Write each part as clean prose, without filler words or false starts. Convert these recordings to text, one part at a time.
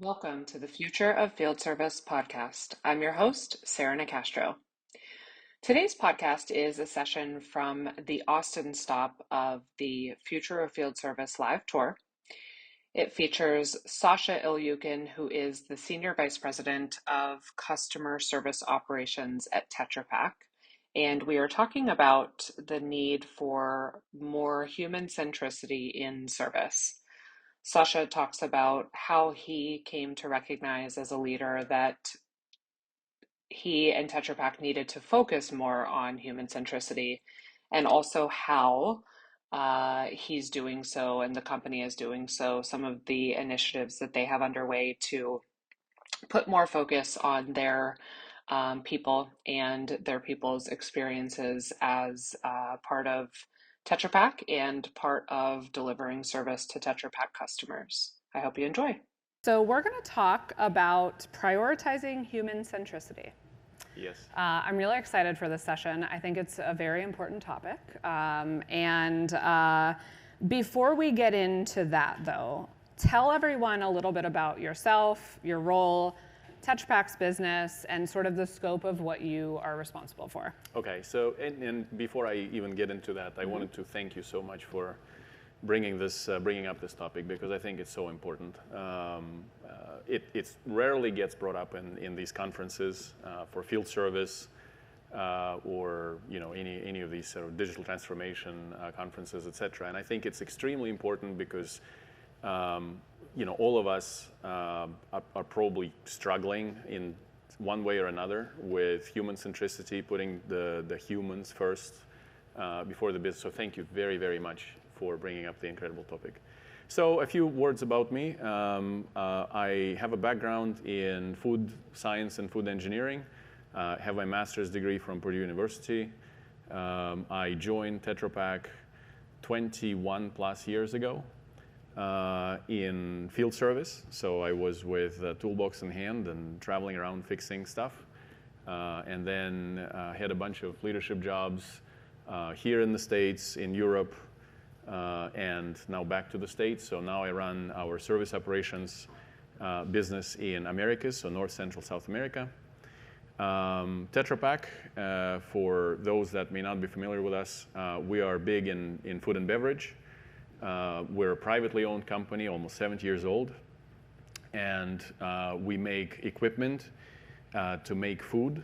Welcome to the Future of Field Service podcast. I'm your host, Sarah Nicastro. Today's podcast is a session from the Austin stop of the Future of Field Service live tour. It features Sasha Ilyukhin, who is the Senior Vice President of Customer Service Operations at Tetra Pak. And we are talking about the need for more human centricity in service. Sasha talks about how he came to recognize as a leader that he and Tetra Pak needed to focus more on human centricity, and also how he's doing so and the company is doing so, some of the initiatives that they have underway to put more focus on their people and their people's experiences as part of Tetra Pak and part of delivering service to Tetra Pak customers. I hope you enjoy. So we're going to talk about prioritizing human centricity. Yes. I'm really excited for this session. I think it's a very important topic. Before we get into that, though, tell everyone a little bit about yourself, your role, Tetra Pak's business, and sort of the scope of what you are responsible for. Okay, so and before I even get into that, I wanted to thank you so much for bringing up this topic, because I think it's so important. It rarely gets brought up in these conferences for field service or any of these sort of digital transformation conferences, etc. And I think it's extremely important because all of us are probably struggling in one way or another with human centricity, putting the humans first before the business. So thank you very, very much for bringing up the incredible topic. So a few words about me. I have a background in food science and food engineering. I have my master's degree from Purdue University. I joined Tetra Pak 21 plus years ago in field service. So I was with a toolbox in hand and traveling around fixing stuff. And then had a bunch of leadership jobs here in the States, in Europe, and now back to the States. So now I run our service operations business in Americas, so North, Central, South America. Tetra Pak, for those that may not be familiar with us, we are big in food and beverage. We're a privately owned company, almost 70 years old. And we make equipment to make food.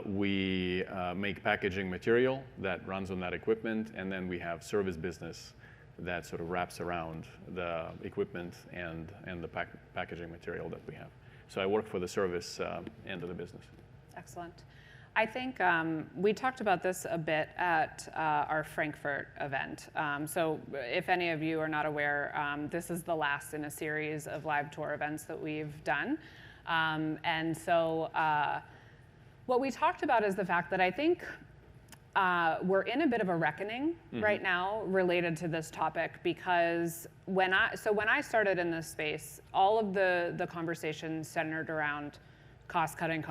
We make packaging material that runs on that equipment, and then we have service business that sort of wraps around the equipment and the packaging material that we have. So I work for the service end of the business. Excellent. I think we talked about this a bit at our Frankfurt event. So if any of you are not aware, this is the last in a series of live tour events that we've done. What we talked about is the fact that I think we're in a bit of a reckoning right now related to this topic, because when I started in this space, all of the conversations centered around cost cutting,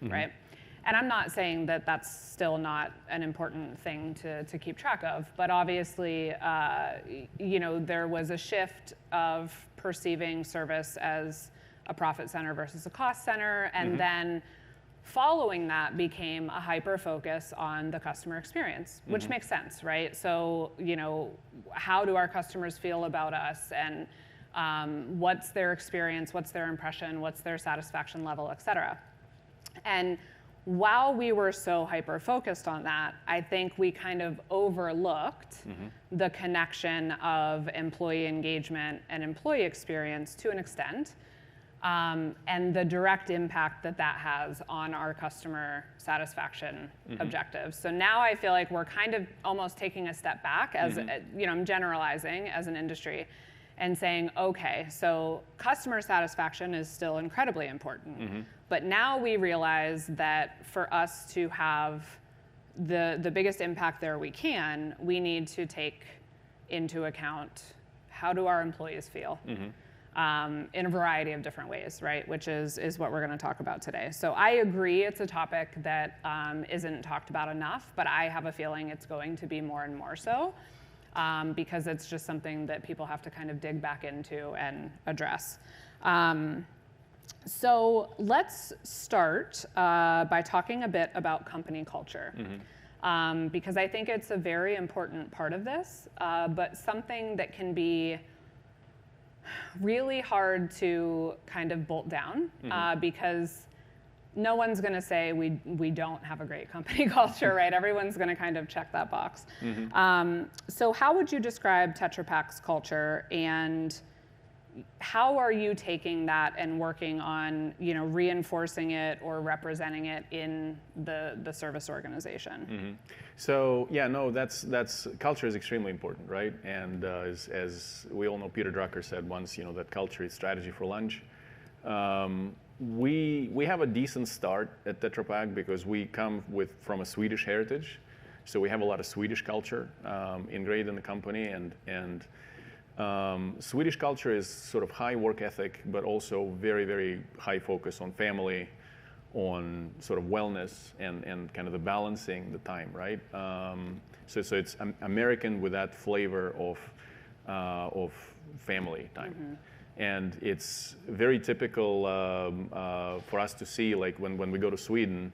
right? And I'm not saying that that's still not an important thing to keep track of, but obviously, there was a shift of perceiving service as a profit center versus a cost center, and then following that became a hyper focus on the customer experience, which makes sense, right? So, how do our customers feel about us, and what's their experience, what's their impression, what's their satisfaction level, et cetera. And while we were so hyper focused on that, I think we kind of overlooked the connection of employee engagement and employee experience to an extent. And the direct impact that has on our customer satisfaction objectives. So now I feel like we're kind of almost taking a step back, as I'm generalizing as an industry, and saying, okay, so customer satisfaction is still incredibly important. But now we realize that for us to have the biggest impact there we need to take into account, how do our employees feel? In a variety of different ways, right? Which is what we're going to talk about today. So I agree it's a topic that isn't talked about enough, but I have a feeling it's going to be more and more so. because it's just something that people have to kind of dig back into and address. So let's start by talking a bit about company culture. Because I think it's a very important part of this, but something that can be really hard to kind of bolt down, because no one's going to say we don't have a great company culture, right? Everyone's going to kind of check that box. So how would you describe Tetra Pak's culture, and how are you taking that and working on, reinforcing it or representing it in the service organization? So yeah, no, that's culture is extremely important, right? And as we all know, Peter Drucker said once, that culture is strategy for lunch. We have a decent start at Tetra Pak because we come from a Swedish heritage, so we have a lot of Swedish culture ingrained in the company, and Swedish culture is sort of high work ethic, but also very, very high focus on family, on sort of wellness and kind of the balancing the time, right? So it's American with that flavor of family time. And it's very typical for us to see, like when we go to Sweden,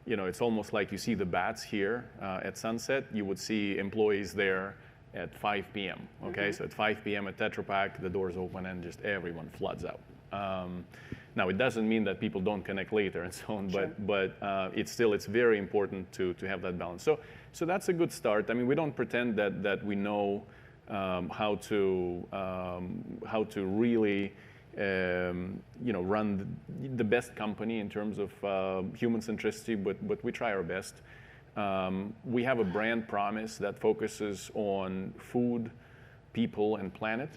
it's almost like you see the bats here at sunset. You would see employees there at 5 p.m. Okay, so at 5 p.m. at Tetra Pak, the doors open and just everyone floods out. Now it doesn't mean that people don't connect later and so on, but it's very important to have that balance. So that's a good start. I mean, we don't pretend that we know how to really run the best company in terms of human centricity, but we try our best. We have a brand promise that focuses on food, people, and planet.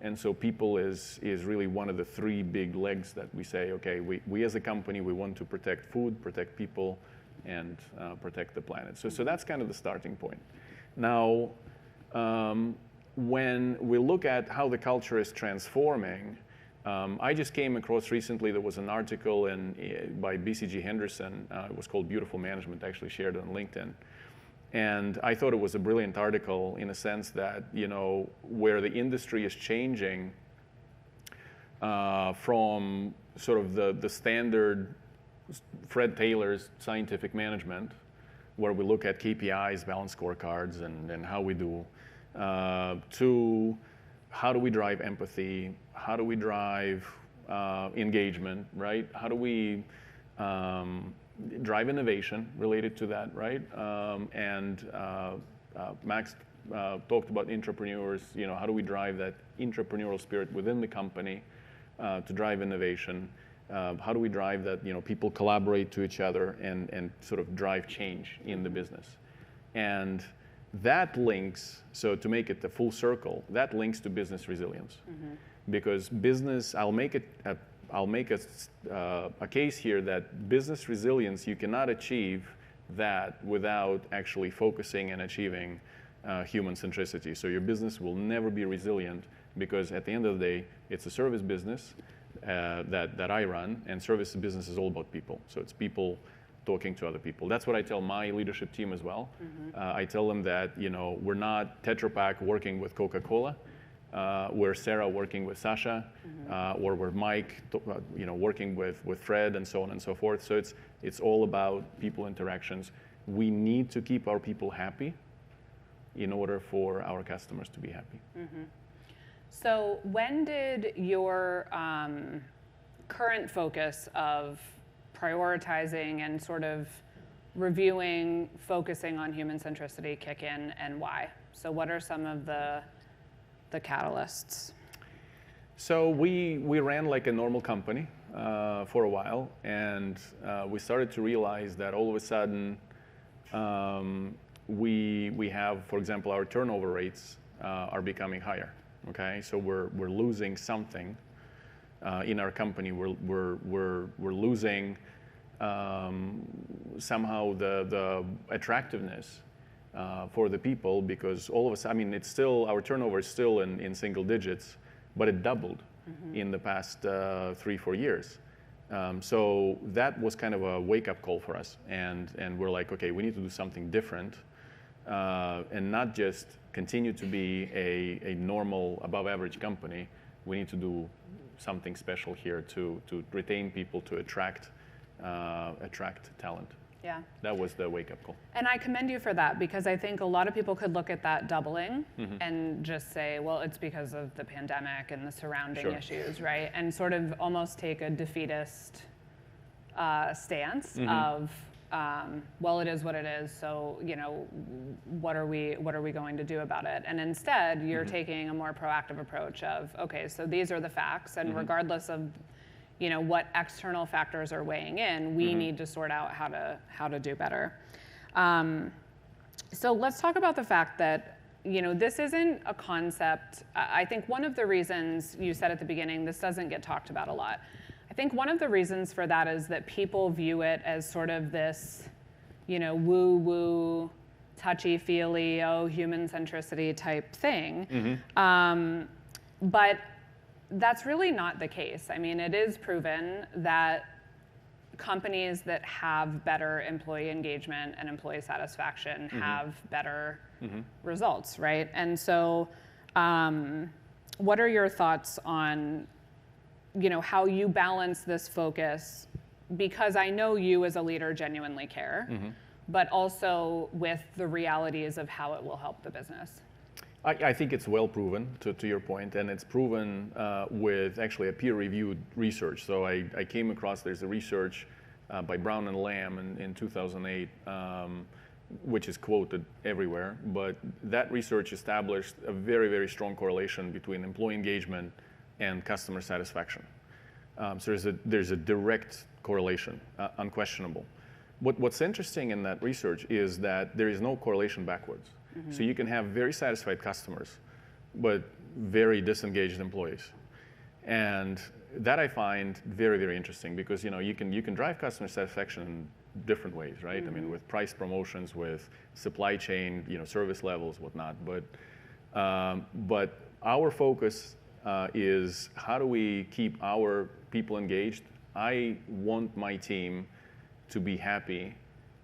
And so people is really one of the three big legs that we say, okay, we as a company, we want to protect food, protect people, and protect the planet. So that's kind of the starting point. Now, when we look at how the culture is transforming, I just came across recently, there was an article by BCG Henderson. It was called Beautiful Management, actually shared it on LinkedIn. And I thought it was a brilliant article in a sense that, where the industry is changing from sort of the standard Fred Taylor's scientific management, where we look at KPIs, balanced scorecards, and how we do, to how do we drive empathy? How do we drive engagement, right? How do we drive innovation related to that, right? Max talked about entrepreneurs. How do we drive that entrepreneurial spirit within the company to drive innovation? How do we drive that people collaborate to each other and sort of drive change in the business? And that links, so to make it the full circle, that links to business resilience. Because business, I'll make a case here that business resilience, you cannot achieve that without actually focusing and achieving human centricity. So your business will never be resilient because at the end of the day, it's a service business that I run, and service business is all about people. So it's people talking to other people. That's what I tell my leadership team as well. I tell them that we're not Tetra Pak working with Coca-Cola. We're Sarah working with Sasha, or we're Mike, working with Fred, and so on and so forth. So it's all about people interactions. We need to keep our people happy in order for our customers to be happy. So when did your current focus of prioritizing and sort of reviewing, focusing on human centricity kick in, and why? So what are some of the catalysts? So we ran like a normal company for a while, and we started to realize that all of a sudden we have, for example, our turnover rates are becoming higher. Okay, so we're losing something in our company. We're losing somehow the attractiveness for the people, because all of us, I mean, it's still, our turnover is still in single digits, but it doubled in the past 3-4 years. So that was kind of a wake-up call for us, and we're like, okay, we need to do something different and not just continue to be a normal, above average company. We need to do something special here to retain people, to attract talent. Yeah. That was the wake-up call. And I commend you for that, because I think a lot of people could look at that doubling and just say, well, it's because of the pandemic and the surrounding issues, right? And sort of almost take a defeatist stance of, well, it is what it is, so what are we going to do about it? And instead, you're taking a more proactive approach of, okay, so these are the facts, and regardless of what external factors are weighing in, we need to sort out how to do better. So let's talk about the fact that this isn't a concept. I think one of the reasons you said at the beginning, this doesn't get talked about a lot. I think one of the reasons for that is that people view it as sort of this, woo-woo, touchy-feely, human centricity type thing. But that's really not the case. I mean, it is proven that companies that have better employee engagement and employee satisfaction have better results, right? And so what are your thoughts on how you balance this focus? Because I know you as a leader genuinely care, but also with the realities of how it will help the business. I think it's well proven, to your point, and it's proven with actually a peer-reviewed research. So I came across, there's a research by Brown and Lamb in 2008, which is quoted everywhere, but that research established a very, very strong correlation between employee engagement and customer satisfaction. So there's a direct correlation, unquestionable. What's interesting in that research is that there is no correlation backwards. So you can have very satisfied customers, but very disengaged employees. And that I find very, very interesting, because you can drive customer satisfaction in different ways, right? I mean, with price promotions, with supply chain, service levels, whatnot. But our focus is how do we keep our people engaged? I want my team to be happy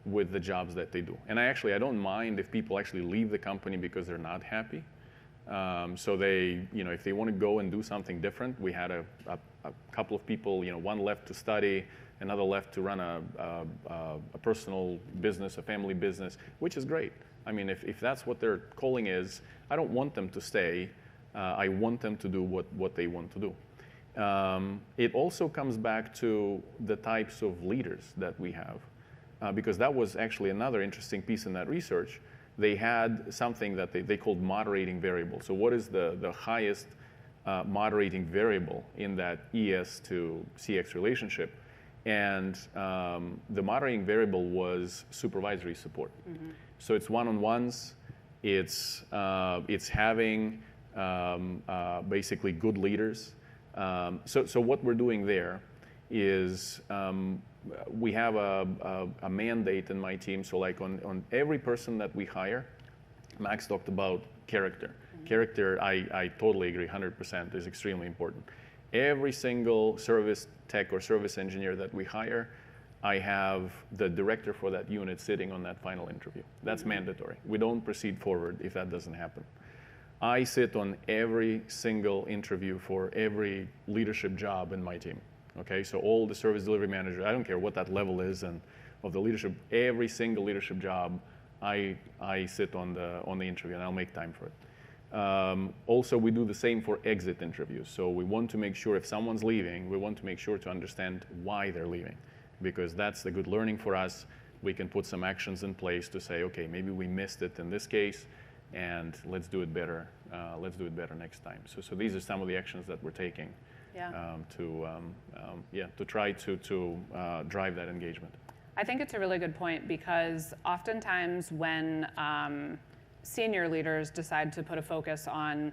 with the jobs that they do. And I don't mind if people actually leave the company because they're not happy. So they, if they want to go and do something different, we had a couple of people, one left to study, another left to run a personal business, a family business, which is great. I mean, if that's what their calling is, I don't want them to stay. I want them to do what they want to do. It also comes back to the types of leaders that we have. Because that was actually another interesting piece in that research. They had something that they called moderating variable. So what is the highest moderating variable in that ES to CX relationship? And the moderating variable was supervisory support. So it's one-on-ones, it's having basically good leaders. So what we're doing there is we have a mandate in my team. So like on every person that we hire, Max talked about character. Character, I totally agree, 100% is extremely important. Every single service tech or service engineer that we hire, I have the director for that unit sitting on that final interview. That's mandatory. We don't proceed forward if that doesn't happen. I sit on every single interview for every leadership job in my team. Okay, so all the service delivery managers, I don't care what that level is, and of the leadership, every single leadership job, I sit on the interview, and I'll make time for it. Also, we do the same for exit interviews. So we want to make sure if someone's leaving, we want to make sure to understand why they're leaving, because that's the good learning for us. We can put some actions in place to say, okay, maybe we missed it in this case, and let's do it better. Let's do it better next time. So these are some of the actions that we're taking. To try to drive that engagement. I think it's a really good point, because oftentimes when senior leaders decide to put a focus on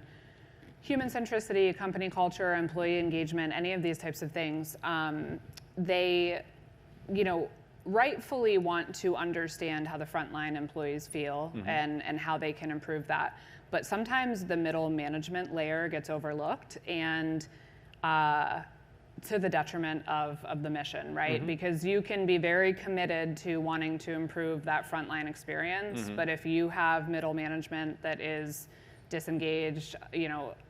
human centricity, company culture, employee engagement, any of these types of things, they, rightfully want to understand how the frontline employees feel and how they can improve that. But sometimes the middle management layer gets overlooked, and to the detriment of the mission, right? Because you can be very committed to wanting to improve that frontline experience, but if you have middle management that is disengaged,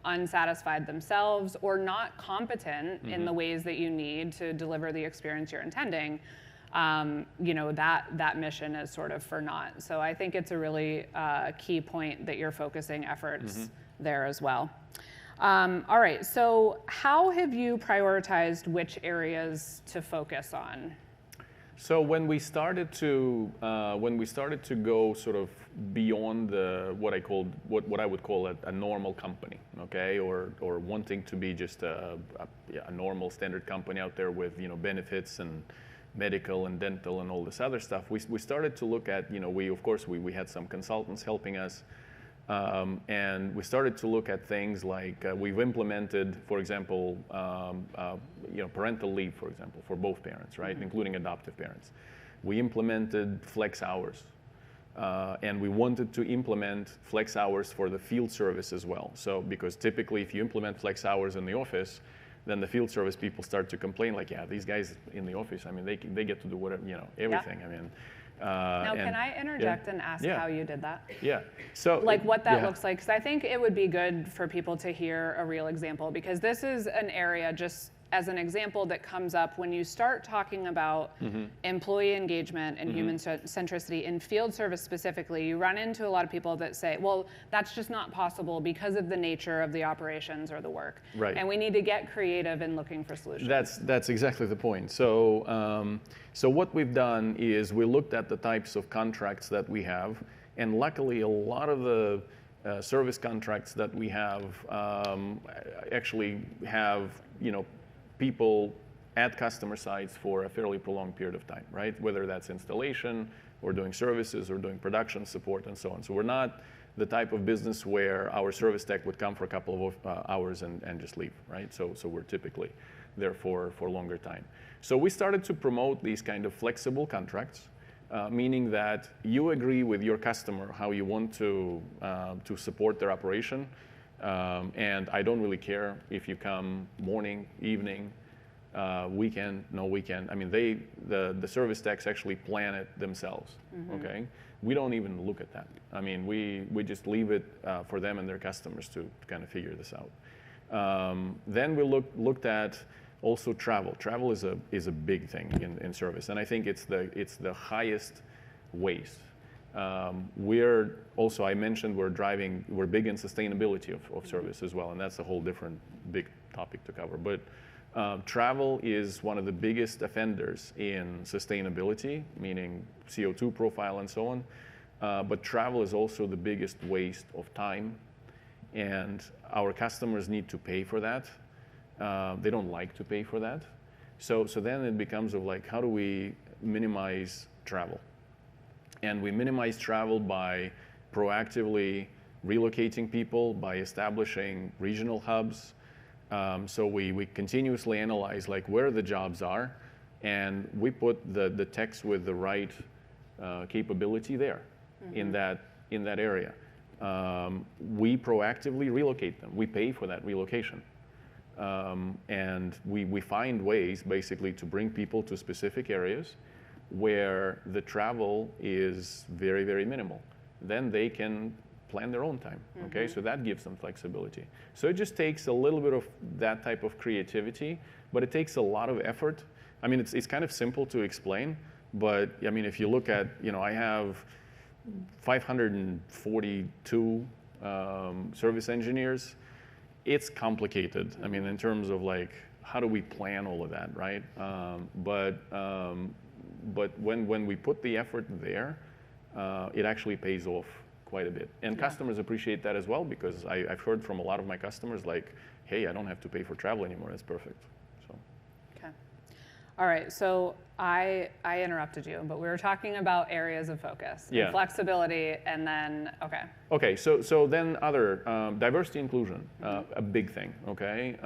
unsatisfied themselves, or not competent in the ways that you need to deliver the experience you're intending, that mission is sort of for naught. So I think it's a really key point that you're focusing efforts there as well. All right, so how have you prioritized which areas to focus on? So when we started to go sort of beyond what I would call a normal company, okay, or wanting to be just a normal standard company out there with benefits and medical and dental and all this other stuff, we started to look at we had some consultants helping us. And we started to look at things like we've implemented, for example, parental leave, for example, for both parents, right, including adoptive parents. We implemented flex hours, and we wanted to implement flex hours for the field service as well. So because typically if you implement flex hours in the office, then the field service people start to complain like, yeah, these guys in the office, I mean, they get to do whatever, everything. Yeah. I mean. Now, can I interject and ask how you did that? Yeah. So like what that looks like, because I think it would be good for people to hear a real example, because this is an area, just as an example, that comes up when you start talking about employee engagement and human centricity in field service specifically. You run into a lot of people that say, well, that's just not possible because of the nature of the operations or the work. Right. And we need to get creative in looking for solutions. That's exactly the point. So so what we've done is we looked at the types of contracts that we have, and luckily a lot of the service contracts that we have actually have people at customer sites for a fairly prolonged period of time, right? Whether that's installation or doing services or doing production support and so on. So we're not the type of business where our service tech would come for a couple of hours and just leave, right? So we're typically there for longer time. So we started to promote these kind of flexible contracts, meaning that you agree with your customer how you want to support their operation. And I don't really care if you come morning, evening, weekend, no weekend. I mean, the service techs actually plan it themselves, okay? We don't even look at that. I mean, we just leave it for them and their customers to kind of figure this out. Then we looked at also travel. Travel is a big thing in service, and I think it's the highest waste. We're also, I mentioned, we're big in sustainability of service as well, and that's a whole different big topic to cover. But travel is one of the biggest offenders in sustainability, meaning CO2 profile and so on. But travel is also the biggest waste of time, and our customers need to pay for that. They don't like to pay for that. So then it becomes of like, how do we minimize travel? And we minimize travel by proactively relocating people, by establishing regional hubs. So we continuously analyze like where the jobs are, and we put the techs with the right capability there in that area. We proactively relocate them. We pay for that relocation. And we find ways basically to bring people to specific areas where the travel is very, very minimal. Then they can plan their own time, okay? So that gives them flexibility. So it just takes a little bit of that type of creativity, but it takes a lot of effort. I mean, it's kind of simple to explain, but I mean, if you look at, I have 542 service engineers. It's complicated. I mean, in terms of like, how do we plan all of that, right? But when we put the effort there, it actually pays off quite a bit. And customers appreciate that as well, because I've heard from a lot of my customers like, hey, I don't have to pay for travel anymore. That's perfect. So. Okay. All right. So I interrupted you, but we were talking about areas of focus, and flexibility, and then, okay. Okay. So then other diversity inclusion, a big thing. Okay.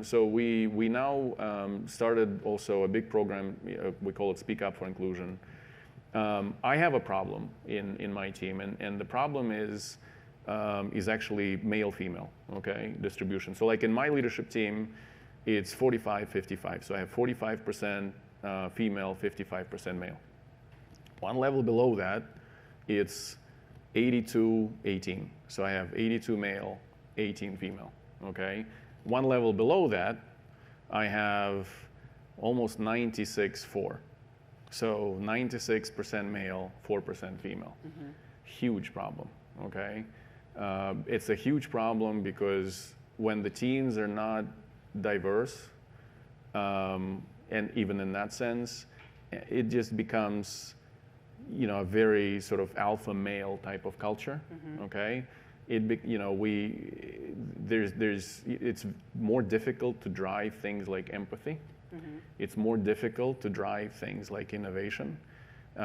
So we now started also a big program. We call it Speak Up for Inclusion. I have a problem in my team, and the problem is actually male-female, okay, distribution. So like in my leadership team, it's 45-55. So I have 45% female, 55% male. One level below that, it's 82-18. So I have 82 male, 18 female, okay? One level below that, I have almost 96-4. So 96% male, 4% female. Huge problem, okay? It's a huge problem because when the teams are not diverse, and even in that sense, it just becomes, a very sort of alpha male type of culture, okay? It's more difficult to drive things like empathy. It's more difficult to drive things like innovation.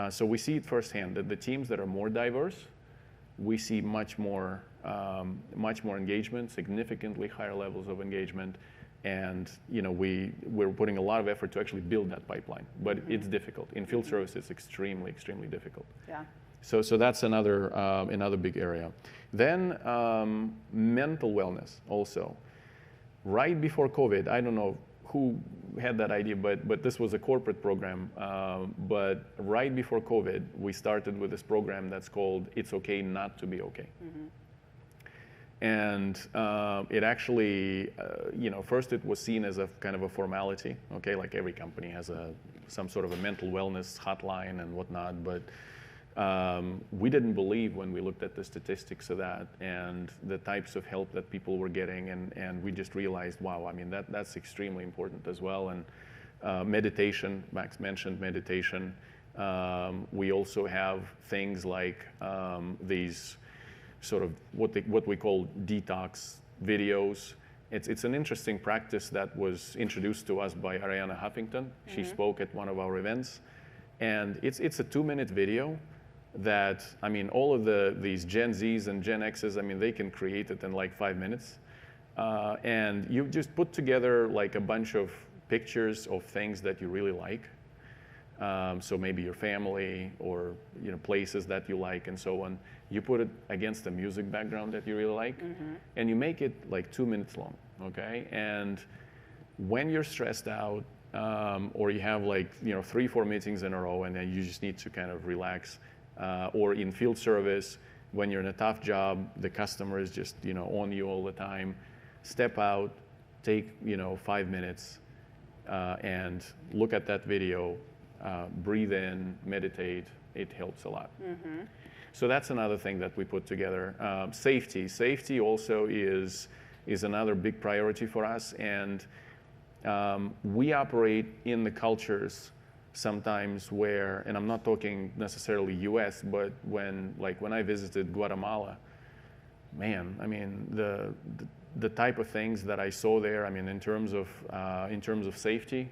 So we see it firsthand that the teams that are more diverse, we see much more engagement, significantly higher levels of engagement, and we're putting a lot of effort to actually build that pipeline. But it's difficult in field service. It's extremely difficult. Yeah. So that's another big area. Then mental wellness also. Right before COVID, I don't know who had that idea, but this was a corporate program. But right before COVID, we started with this program that's called "It's Okay Not to Be Okay." And it actually, first it was seen as a kind of a formality, okay, like every company has some sort of a mental wellness hotline and whatnot, but we didn't believe when we looked at the statistics of that and the types of help that people were getting, and we just realized, wow, I mean, that's extremely important as well. And meditation, Max mentioned meditation. We also have things like these sort of what we call detox videos. It's an interesting practice that was introduced to us by Ariana Huffington. She spoke at one of our events, and it's a 2-minute video that, I mean, all of these Gen Zs and Gen Xs, I mean, they can create it in like 5 minutes, and you just put together like a bunch of pictures of things that you really like. So maybe your family or places that you like and so on. You put it against a music background that you really like, and you make it like 2 minutes long, okay? And when you're stressed out, or you have like 3-4 meetings in a row, and then you just need to kind of relax, or in field service, when you're in a tough job, the customer is just on you all the time. Step out, take 5 minutes, and look at that video. Breathe in, meditate. It helps a lot. So that's another thing that we put together. Safety also is another big priority for us, and we operate in the cultures sometimes where, and I'm not talking necessarily U.S., but when I visited Guatemala, man, I mean the type of things that I saw there, I mean in terms of safety.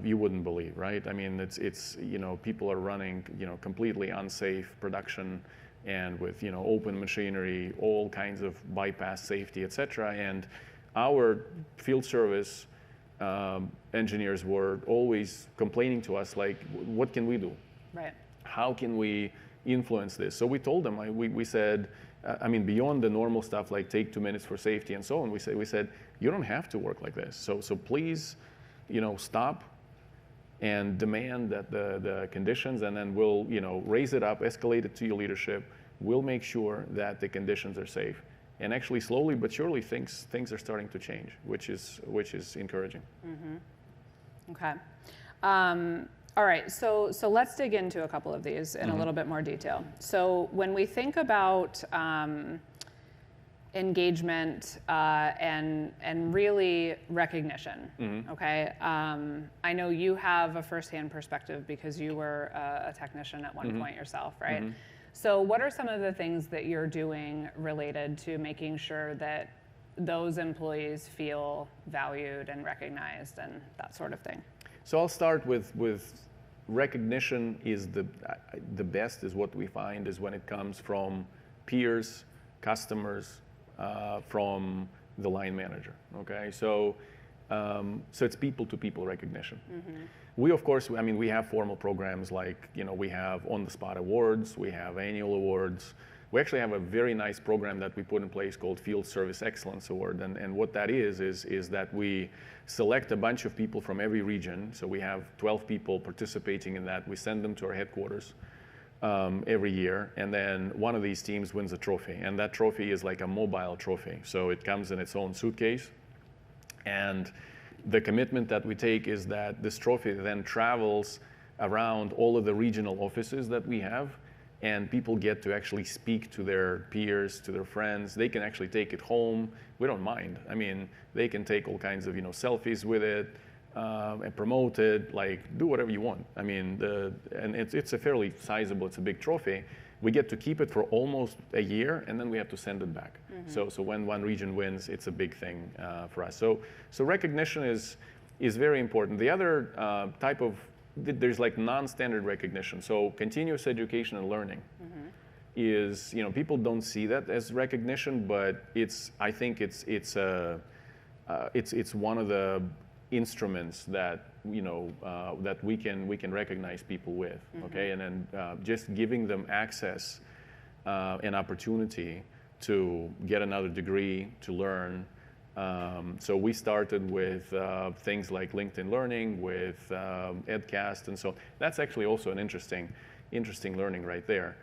You wouldn't believe, right? I mean, it's people are running completely unsafe production, and with open machinery, all kinds of bypass safety, etc. And our field service engineers were always complaining to us, like, what can we do? Right. How can we influence this? So we told them, we said, I mean, beyond the normal stuff like take 2 minutes for safety and so on, we said you don't have to work like this. So please. Stop and demand that the conditions, and then we'll, raise it up, escalate it to your leadership. We'll make sure that the conditions are safe. And actually, slowly but surely, things are starting to change, which is encouraging. Okay. All right. So let's dig into a couple of these in a little bit more detail. So when we think about engagement and really recognition. Okay, I know you have a firsthand perspective because you were a technician at one point yourself, right? So what are some of the things that you're doing related to making sure that those employees feel valued and recognized and that sort of thing? So I'll start with recognition is the best is what we find is when it comes from peers, customers, from the line manager, okay? So it's people-to-people recognition. We, of course, we have formal programs like, we have on-the-spot awards, we have annual awards, We actually have a very nice program that we put in place called Field Service Excellence Award. And what that is that we select a bunch of people from every region. So we have 12 people participating in that. We send them to our headquarters every year. And then one of these teams wins a trophy. And that trophy is like a mobile trophy. So it comes in its own suitcase. And the commitment that we take is that this trophy then travels around all of the regional offices that we have, and people get to actually speak to their peers, to their friends. They can actually take it home. We don't mind. I mean, they can take all kinds of selfies with it and promote it, like do whatever you want. I mean, and it's a fairly sizable, it's a big trophy. We get to keep it for almost a year, and then we have to send it back. So when one region wins, it's a big thing for us. So recognition is very important. The other type of, there's like non-standard recognition. So continuous education and learning is, people don't see that as recognition, but I think it's one of the instruments that that we can recognize people with, okay, and then just giving them access and opportunity to get another degree, to learn. So we started with things like LinkedIn Learning, with Edcast, and so that's actually also an interesting learning right there.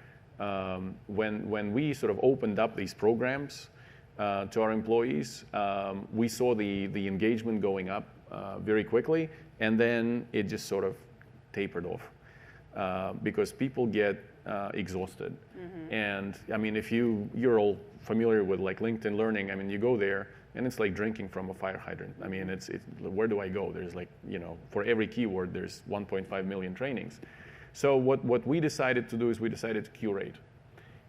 When we sort of opened up these programs to our employees, we saw the engagement going up very quickly, and then it just sort of tapered off because people get exhausted. And I mean, if you're all familiar with like LinkedIn Learning, I mean, you go there and it's like drinking from a fire hydrant. I mean, it's where do I go? There's like, for every keyword, there's 1.5 million trainings. So what we decided to do is we decided to curate.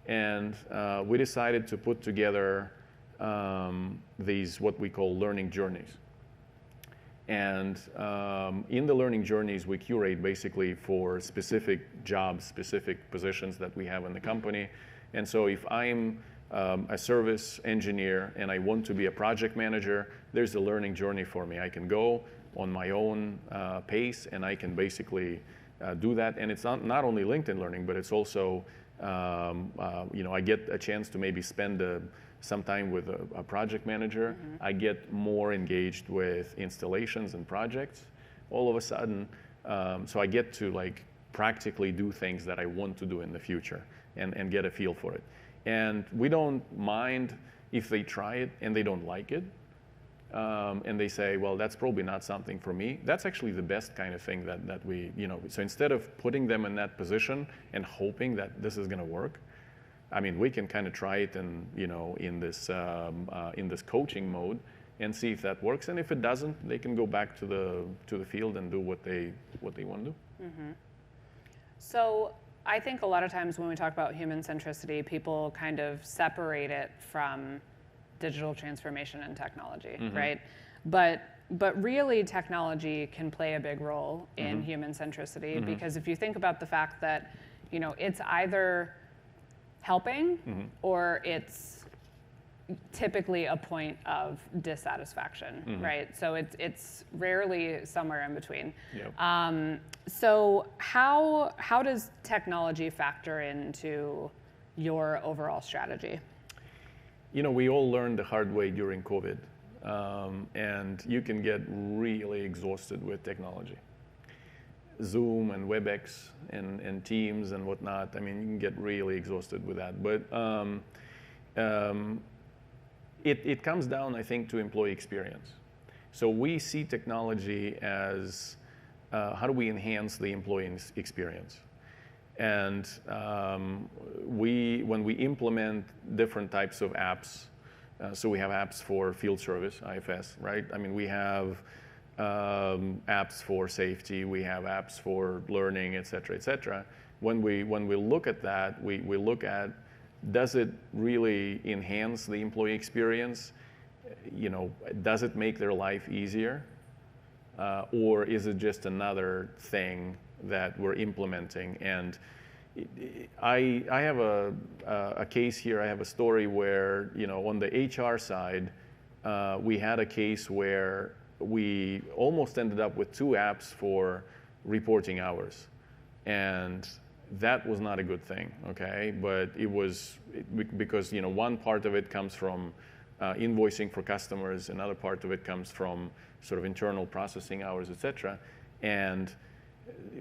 And we decided to put together these, what we call learning journeys. And in the learning journeys, we curate basically for specific jobs, specific positions that we have in the company. And so if I'm a service engineer and I want to be a project manager, there's a learning journey for me. I can go on my own pace, and I can basically do that. And it's not only LinkedIn Learning, but it's also, I get a chance to maybe spend some time with a project manager. I get more engaged with installations and projects all of a sudden. So I get to like practically do things that I want to do in the future and get a feel for it. And we don't mind if they try it and they don't like it. And they say, well, that's probably not something for me. That's actually the best kind of thing that we, so instead of putting them in that position and hoping that this is going to work, I mean, we can kind of try it in this coaching mode and see if that works. And if it doesn't, they can go back to the field and do what they want to do. So I think a lot of times when we talk about human centricity, people kind of separate it from digital transformation and technology, right? But really, technology can play a big role in human centricity because if you think about the fact that it's either helping or it's typically a point of dissatisfaction, right? So it's rarely somewhere in between. So how does technology factor into your overall strategy? We all learned the hard way during COVID, and you can get really exhausted with technology. Zoom and WebEx and Teams and whatnot. I mean, you can get really exhausted with that. But it comes down, I think, to employee experience. So we see technology as how do we enhance the employee experience? And when we implement different types of apps, so we have apps for field service, IFS, right? I mean, we have apps for safety, we have apps for learning, et cetera, et cetera. When we look at that, we look at, does it really enhance the employee experience? Does it make their life easier? Or is it just another thing that we're implementing? And I have a case here, I have a story where, on the HR side, we had a case where we almost ended up with 2 apps for reporting hours. And that was not a good thing, okay? But it was because one part of it comes from invoicing for customers, another part of it comes from sort of internal processing hours, et cetera. And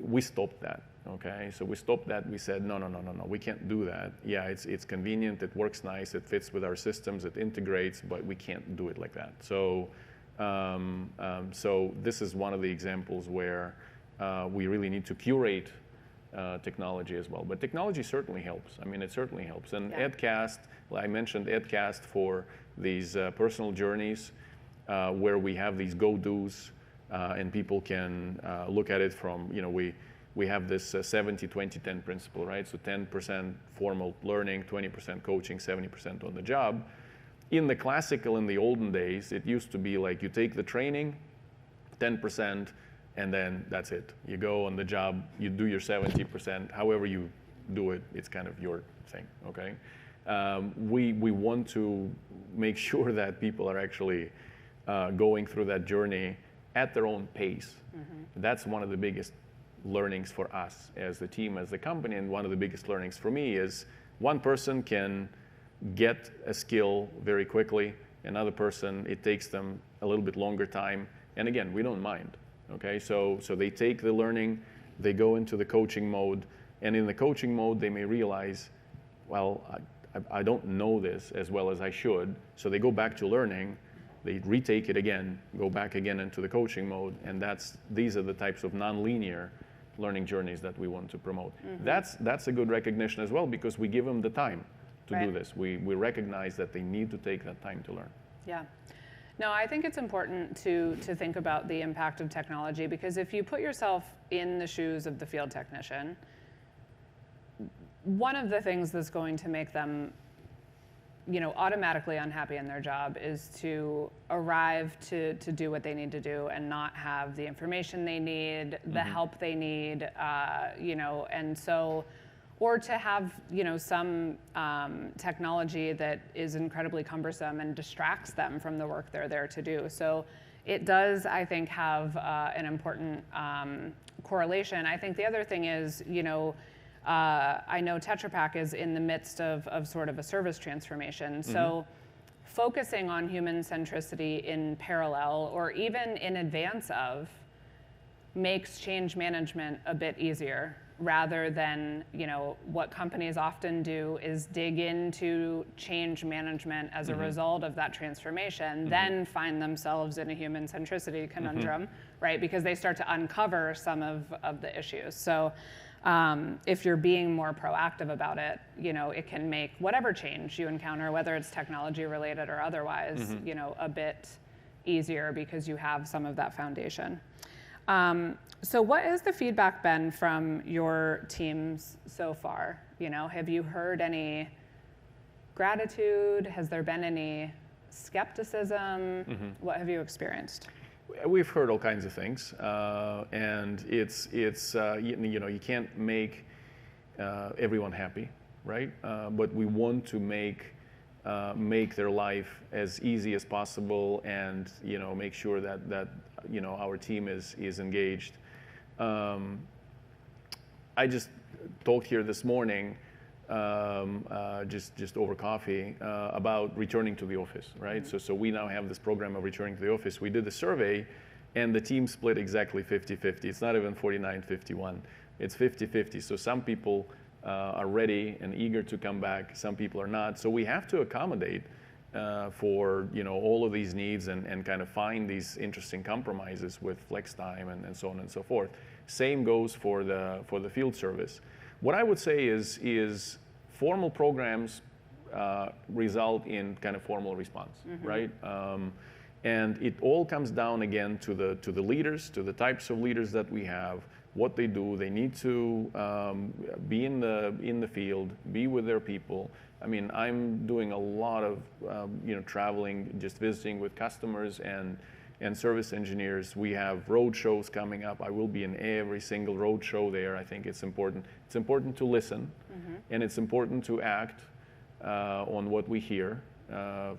we stopped that, okay? So we stopped that. We said, no, we can't do that. Yeah, it's convenient, it works nice, it fits with our systems, it integrates, but we can't do it like that. So, so this is one of the examples where we really need to curate technology as well. But technology certainly helps. I mean, it certainly helps. And Yeah. EdCast, I mentioned EdCast for these personal journeys where we have these go-dos and people can look at it from, we have this 70-20-10 principle, right? So 10% formal learning, 20% coaching, 70% on the job. In the classical, in the olden days, it used to be like you take the training, 10%, and then that's it. You go on the job, you do your 70%, however you do it, it's kind of your thing, okay? We want to make sure that people are actually going through that journey at their own pace. Mm-hmm. That's one of the biggest learnings for us as the team, as the company, and one of the biggest learnings for me is one person can get a skill very quickly, another person, it takes them a little bit longer time, and again, we don't mind. Okay, so they take the learning, they go into the coaching mode, and in the coaching mode, they may realize, well, I don't know this as well as I should, so they go back to learning, they retake it again, go back again into the coaching mode, and these are the types of non-linear learning journeys that we want to promote. Mm-hmm. That's a good recognition as well, because we give them the time to do this. We recognize that they need to take that time to learn. Yeah. No, I think it's important to think about the impact of technology, because if you put yourself in the shoes of the field technician, one of the things that's going to make them automatically unhappy in their job is to arrive to do what they need to do and not have the information they need, the help they need, and so, or to have some technology that is incredibly cumbersome and distracts them from the work they're there to do. So it does, I think, have an important correlation. I think the other thing is, I know Tetra Pak is in the midst of sort of a service transformation. So focusing on human centricity in parallel or even in advance of makes change management a bit easier, rather than what companies often do is dig into change management as a result of that transformation, then find themselves in a human centricity conundrum, right? Because they start to uncover some of the issues. So if you're being more proactive about it, it can make whatever change you encounter, whether it's technology related or otherwise, a bit easier because you have some of that foundation. So what has the feedback been from your teams so far? Have you heard any gratitude? Has there been any skepticism? What have you experienced? We've heard all kinds of things, and it's you can't make everyone happy, right? But we want to make their life as easy as possible, and make sure that our team is engaged. I just talked here this morning, just over coffee, about returning to the office, right? So we now have this program of returning to the office. We did a survey, and the team split exactly 50-50. It's not even 49-51. It's 50-50. So some people are ready and eager to come back. Some people are not. So we have to accommodate for all of these needs and kind of find these interesting compromises with flex time and so on and so forth. Same goes for the field service. What I would say is formal programs result in kind of formal response, right? And it all comes down again to the leaders, to the types of leaders that we have, what they do. They need to be in the field, be with their people. I mean, I'm doing a lot of traveling, just visiting with customers and service engineers. We have road shows coming up. I will be in every single road show there. I think it's important. It's important to listen, and it's important to act on what we hear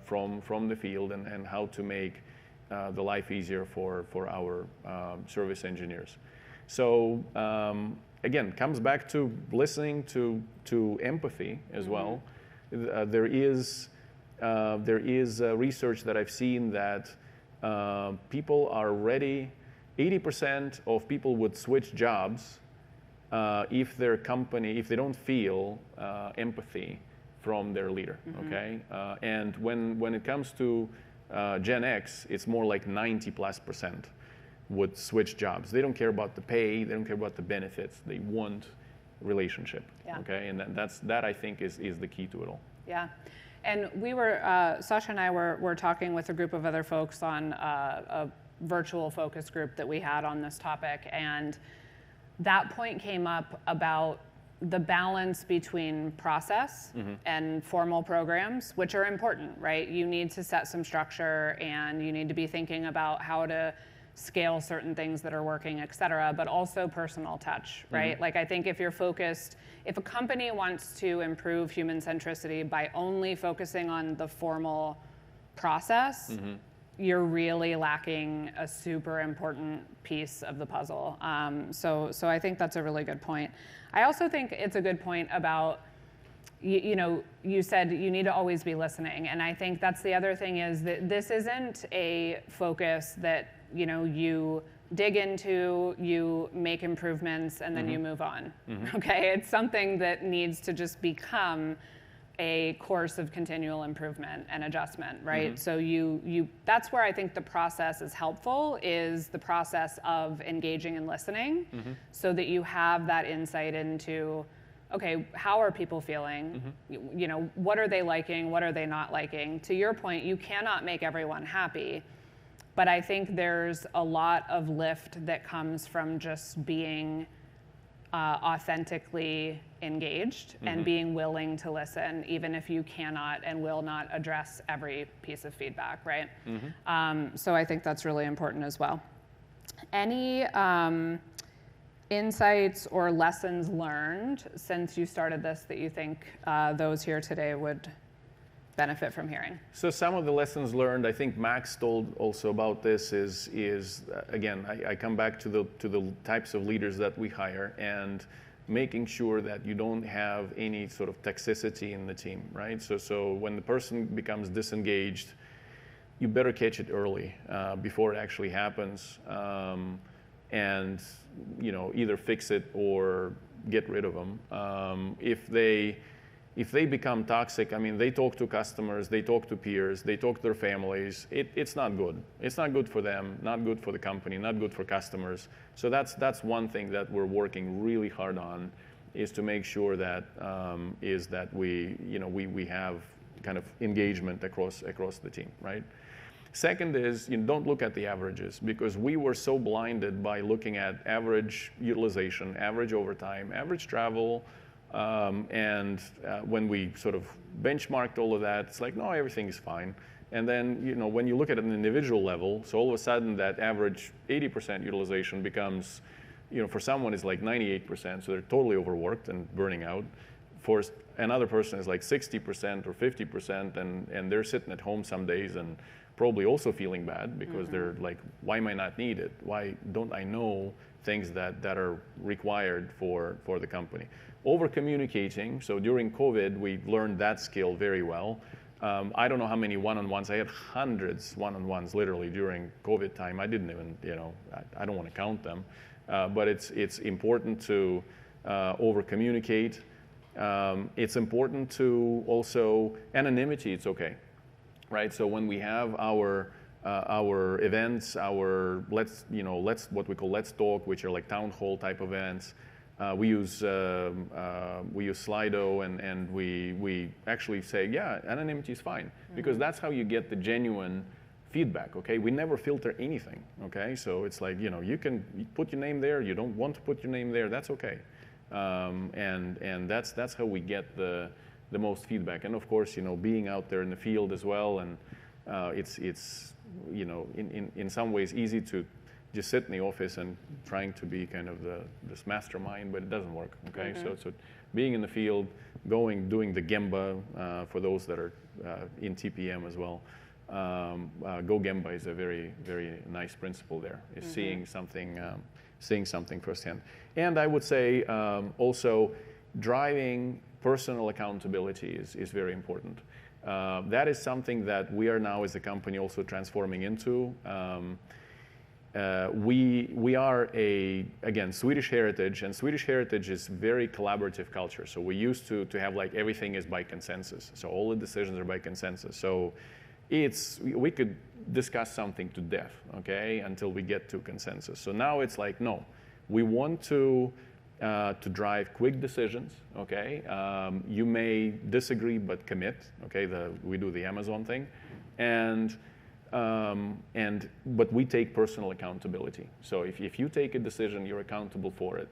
from the field and how to make the life easier for our service engineers. So again, comes back to listening to empathy as well. There is research that I've seen that people are ready. 80% of people would switch jobs if their company, if they don't feel empathy from their leader. Okay, and when it comes to Gen X, it's more like 90+% would switch jobs. They don't care about the pay, they don't care about the benefits. They want relationship. Yeah. Okay, and that I think is the key to it all. Yeah. And we were, Sasha and I were talking with a group of other folks on a virtual focus group that we had on this topic, and that point came up about the balance between process and formal programs, which are important, right? You need to set some structure, and you need to be thinking about how to scale certain things that are working, et cetera, but also personal touch, right? Like, I think if you're focused, if a company wants to improve human centricity by only focusing on the formal process, you're really lacking a super important piece of the puzzle. So I think that's a really good point. I also think it's a good point about, you know, you said you need to always be listening. And I think that's the other thing, is that this isn't a focus that, you know, you dig into, you make improvements, and then you move on. Okay, it's something that needs to just become a course of continual improvement and adjustment, right? So that's where I think the process is helpful, is the process of engaging and listening, so that you have that insight into, okay, how are people feeling? You know, what are they liking? What are they not liking? To your point, you cannot make everyone happy, but I think there's a lot of lift that comes from just being authentically engaged and being willing to listen, even if you cannot and will not address every piece of feedback, right? So I think that's really important as well. Any insights or lessons learned since you started this that you think those here today would benefit from hearing? So some of the lessons learned, I think Max told also about this, is again, I come back to the types of leaders that we hire, and making sure that you don't have any sort of toxicity in the team, right? So when the person becomes disengaged, you better catch it early before it actually happens, and, you know, either fix it or get rid of them. If they become toxic, I mean, they talk to customers, they talk to peers, they talk to their families. It's not good. It's not good for them, not good for the company, not good for customers. So that's one thing that we're working really hard on, is to make sure that we have kind of engagement across the team, right? Second is, you don't look at the averages, because we were so blinded by looking at average utilization, average overtime, average travel. And when we sort of benchmarked all of that, it's like, no, everything is fine. And then, you know, when you look at an individual level, so all of a sudden that average 80% utilization becomes, you know, for someone is like 98%, so they're totally overworked and burning out. For another person is like 60% or 50%, and they're sitting at home some days and probably also feeling bad, because they're like, why am I not needed? Why don't I know things that are required for the company? Over communicating. So during COVID, we learned that skill very well. I don't know how many one-on-ones. I had hundreds one-on-ones literally during COVID time. I didn't even, you know, I don't want to count them. But it's important to over communicate. It's important to also, anonymity, it's okay, right? So when we have our events, our let's what we call Let's Talk, which are like town hall type events. We use Slido, and we actually say, yeah, anonymity is fine, because that's how you get the genuine feedback. Okay, we never filter anything. Okay, so it's like, you know, you can put your name there. You don't want to put your name there. That's okay, and that's how we get the most feedback. And of course, you know, being out there in the field as well, and it's you know, in some ways easy to just sit in the office and trying to be kind of this mastermind, but it doesn't work. Okay, so being in the field, doing the Gemba for those that are in TPM as well. Go Gemba is a very, very nice principle there. Is seeing something seeing something firsthand. And I would say also driving personal accountability is very important. That is something that we are now as a company also transforming into. We are again, Swedish heritage, and Swedish heritage is very collaborative culture. So we used to have like everything is by consensus. So all the decisions are by consensus. So we could discuss something to death, okay, until we get to consensus. So now it's like, no, we want to drive quick decisions, okay? You may disagree, but commit, okay? We do the Amazon thing. But we take personal accountability. So if you take a decision, you're accountable for it.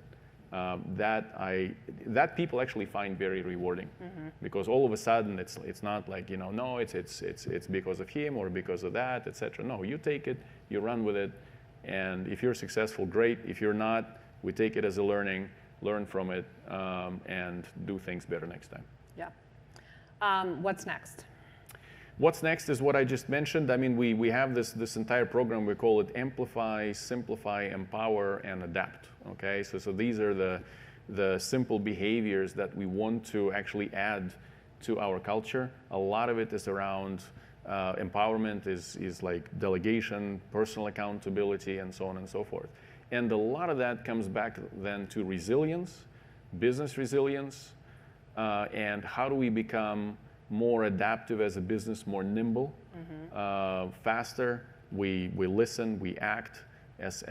That people actually find very rewarding, because all of a sudden it's not like, no, it's because of him or because of that, etc. No, you take it, you run with it, and if you're successful, great. If you're not, we take it as a learning, learn from it, and do things better next time. Yeah. What's next? What's next is what I just mentioned. I mean, we have this entire program. We call it Amplify, Simplify, Empower, and Adapt. Okay, so these are the simple behaviors that we want to actually add to our culture. A lot of it is around empowerment, is like delegation, personal accountability, and so on and so forth. And a lot of that comes back then to resilience, business resilience, and how do we become more adaptive as a business, more nimble, faster. We listen, we act as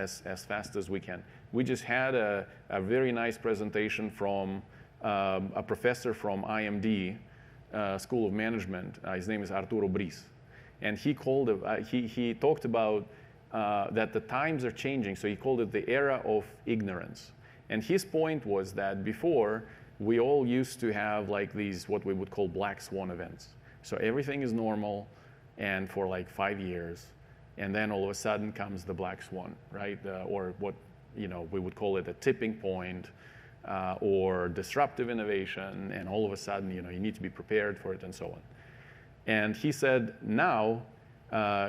fast as we can. We just had a very nice presentation from a professor from IMD School of Management. His name is Arturo Bris, and he talked about that the times are changing. So he called it the era of ignorance. And his point was that before, we all used to have like these, what we would call black swan events. So everything is normal, and for like 5 years, and then all of a sudden comes the black swan, right? Or what we would call it a tipping point, or disruptive innovation, and all of a sudden you need to be prepared for it and so on. And he said now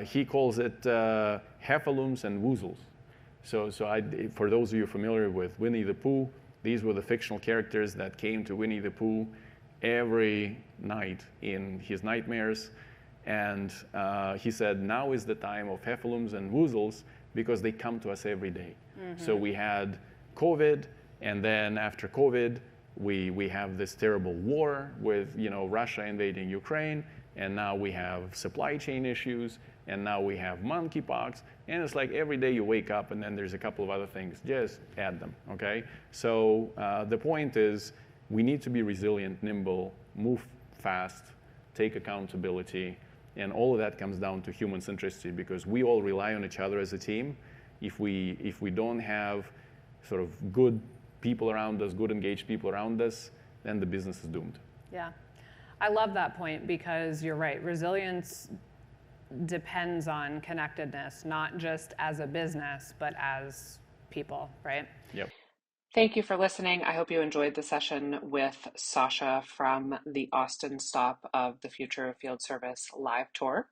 he calls it heffalumps and woozles. So for those of you familiar with Winnie the Pooh, these were the fictional characters that came to Winnie the Pooh every night in his nightmares. And he said, now is the time of heffalumps and woozles, because they come to us every day. So we had COVID, and then after COVID, we have this terrible war with Russia invading Ukraine, and now we have supply chain issues, and now we have monkeypox, and it's like every day you wake up and then there's a couple of other things, just add them, okay? So the point is we need to be resilient, nimble, move fast, take accountability, and all of that comes down to human centricity, because we all rely on each other as a team. If we don't have sort of good people around us, good engaged people around us, then the business is doomed. Yeah, I love that point, because you're right, resilience depends on connectedness, not just as a business, but as people, right? Yep. Thank you for listening. I hope you enjoyed the session with Sasha from the Austin stop of the Future of Field Service live tour.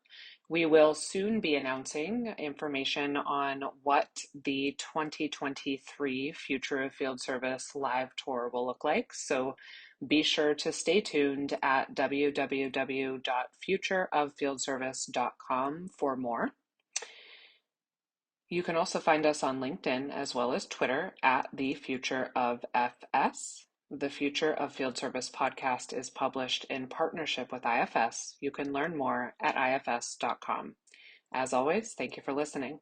We will soon be announcing information on what the 2023 Future of Field Service live tour will look like. So be sure to stay tuned at www.futureoffieldservice.com for more. You can also find us on LinkedIn as well as Twitter at The Future of FS. The Future of Field Service podcast is published in partnership with IFS. You can learn more at ifs.com. As always, thank you for listening.